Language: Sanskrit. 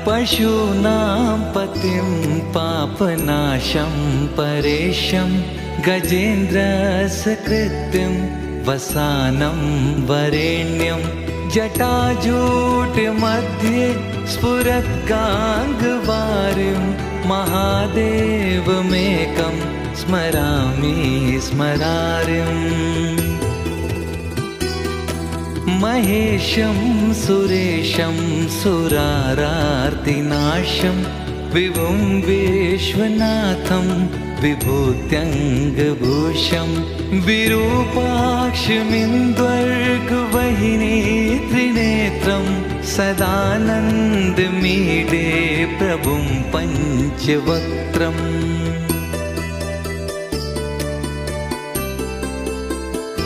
पशूनां पतिं पापनाशं परेशं गजेन्द्रसकृत्यं वसानं वरेण्यं जटाजूटमध्ये स्फुरत्गाङ्गवारिं महादेवमेकं स्मरामि स्मरारिम् महेशं सुरेशं सुरारार्तिनाशं विभुं विश्वनाथं विभूत्यङ्गभूषं विरूपाक्षमिन्द्वर्गवहिनी त्रिनेत्रं सदानन्दमीडे प्रभुं पञ्चवक्त्रम्